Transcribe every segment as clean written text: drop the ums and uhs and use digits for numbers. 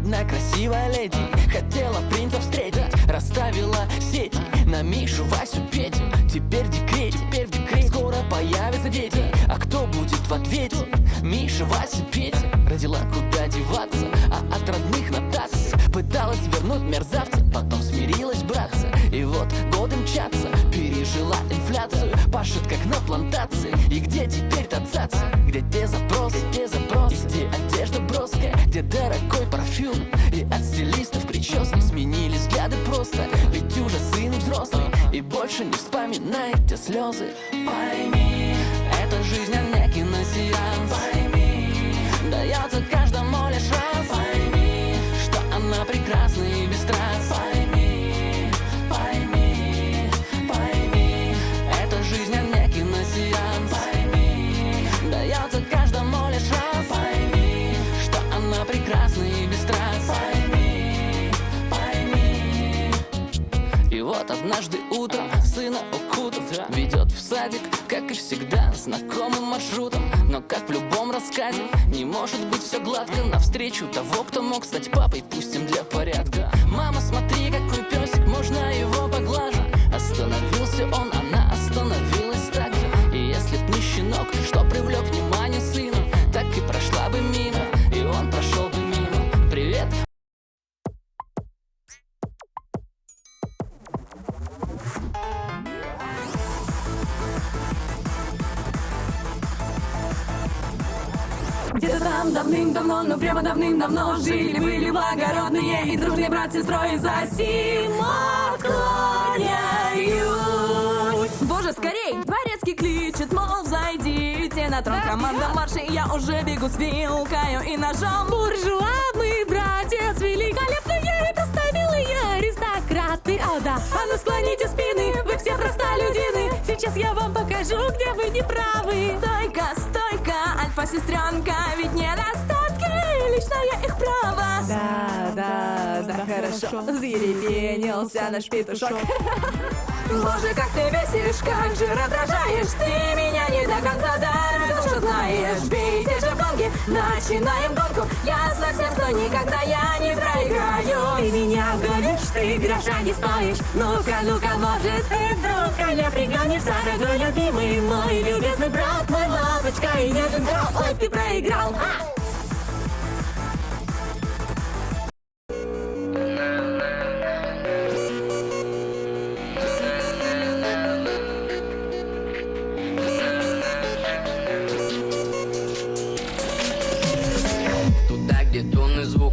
одна красивая леди хотела принца встретить, расставила сети на Мишу, Васю, Петю. Теперь в декрете, скоро появятся дети. А кто будет в ответе? Миша, Вася, Петя. Родила, куда деваться, а от родных нотаций пыталась вернуть мерзавца, потом смирилась, братца. И вот годы мчатся, пережила инфляцию, пашет как на плантации. И где теперь-то цаца? Где те запросы, и где одежда броская, где дорогой парфюм, и от стилистов прически сменили взгляды просто. Ведь уже сын взрослый и больше не вспоминает те слезы. Пойми, это жизнь, а не киносеанс. Пойми, дается каждому лишь раз. Пойми, что она прекрасна и бесстрастна. Пойми, это жизнь, а не киносеанс. Пойми, дается каждому лишь раз. Пойми, что она прекрасна и бесстрастна. Пойми. И вот однажды утром сына укутав ведет в садик, как и всегда, знакомым маршрутом. Но как в любом рассказе, не может быть все гладко. Навстречу того, кто мог стать папой, пустим для порядка. Мама, смотри, какой песик, можно его поглажу. Остановился он, она остановилась так же. И если б не щенок, что привлек внимание сына, так и прошла бы мимо, и он прошел бы мимо. Привет. Где-то там давным-давно, но прямо давным-давно жили-были благородные и дружные брат с сестрой. За сим отклоняюсь. Боже, скорей! Дворецкий кличет, мол, зайдите на трон. Команда марш, и я уже бегу с вилкою и ножом. Буржуа, мы братья великолепные и проставилые аристократы. О да, а ну склоните спины, вы все простолюдины. Сейчас я вам покажу, где вы не правы. Стойка, стойка, альфа-сестренка, ведь недостатки личное их право. Да, хорошо. Зарепенился наш петушок. Боже, как ты бесишь, как же раздражаешь. Ты меня не до конца даром, что знаешь. Бейте же в гонги, начинаем гонку. Я совсем что никогда я не проиграю. Ты меня гонишь, ты гроша не стоишь. Ну-ка, ну-ка, может ты вдруг коня пригонишь. Дорогой любимый мой любезный брат, мой лапочка и нежен гром. Ой, ты проиграл.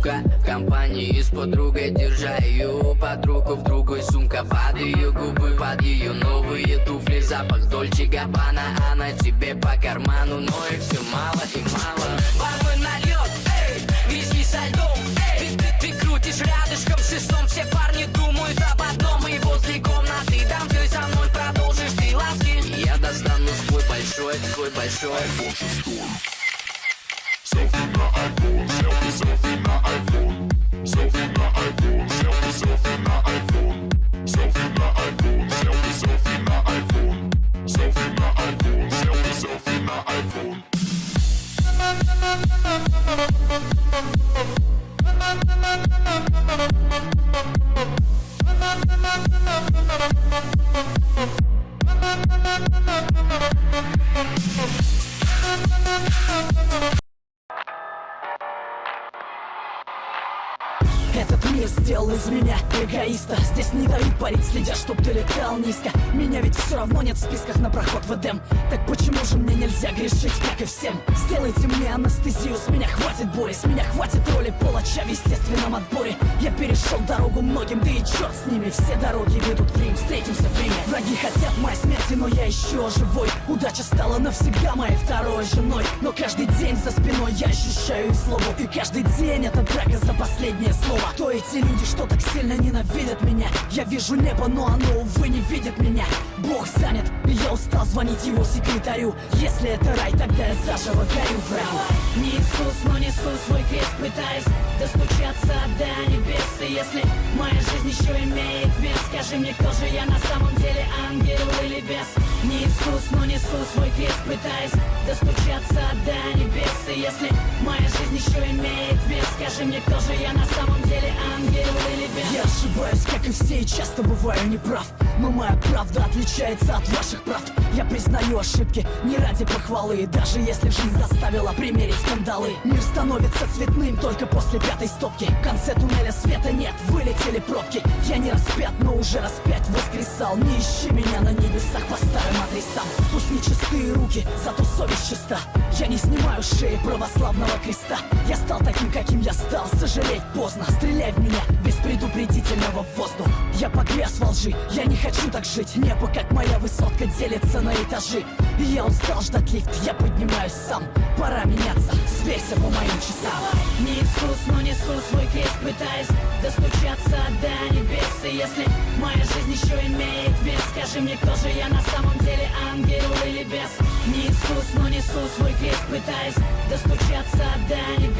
В компании с подругой держа ее под руку, в другой сумка под ее губы, под ее новые туфли, запах Дольче Габбана, она тебе по карману, но и все мало и мало. Бармен нальет, эй, виски со льдом, эй, ты крутишь рядышком с шестом, все парни думают об одном, и возле комнаты там все со мной продолжишь ты ласки. Я достану свой большой iPhone 6. Селфи на iPhone, селфи на iPhone, селфи на iPhone, селфи на iPhone, селфи на iPhone, селфи на iPhone, селфи на iPhone, селфи на iPhone. Этот мир сделал из меня эгоиста. Здесь не дают парить, следя, чтоб ты летал низко. Меня ведь все равно нет в списках на проход в Эдем. Так почему же мне нельзя грешить, как и всем? Сделайте мне анестезию, с меня хватит боли. С меня хватит роли палача в естественном отборе. Я перешел дорогу многим, да и черт с ними. Все дороги ведут в Рим, встретимся в Риме. Враги хотят моей смерти, но я еще живой. Удача стала навсегда моей второй женой. Но каждый день за спиной я ощущаю их злобу. И каждый день это драка за последнее слово. Кто эти люди, что так сильно ненавидят меня? Я вижу небо, но оно, увы, не видит меня. Бог занят, и я устал звонить его секретарю. Если это рай, тогда я заживо горю в раю. Не Иисус, но несу свой крест, пытаясь достучаться до небес. И если моя жизнь еще имеет вес, скажи мне, кто же я на самом деле, ангел или бес? Не Иисус, но несу свой крест, пытаясь достучаться до небес. И если моя жизнь еще имеет вес, скажи Скажи мне, кто же я на самом деле, ангел или бес? Я ошибаюсь, как и все, и часто бываю неправ. Но моя правда отличается от ваших правд. Я признаю ошибки не ради похвалы. Даже если жизнь заставила примерить скандалы. Мир становится цветным только после пятой стопки. В конце туннеля света нет, вылетели пробки. Я не распят, но уже распять воскресал. Не ищи меня на небесах по старым адресам. Пусть не чистые руки, зато совесть чиста. Я не снимаю с шеи православного креста. Я стал таким, каким я стал, сожалеть поздно. Стреляй в меня без предупредительного в воздух. Я погряз во лжи, я не хочу так жить. Небо, как моя высотка, делится на этажи. И я устал ждать лифт, я поднимаюсь сам. Пора меняться, сверься по моим часам. Не Иисус, но несу свой крест, пытаясь достучаться до небес. И если моя жизнь еще имеет вес, скажи мне, кто же я на самом деле, ангел или бес? Не Иисус, но несу свой крест, пытаясь достучаться до небес.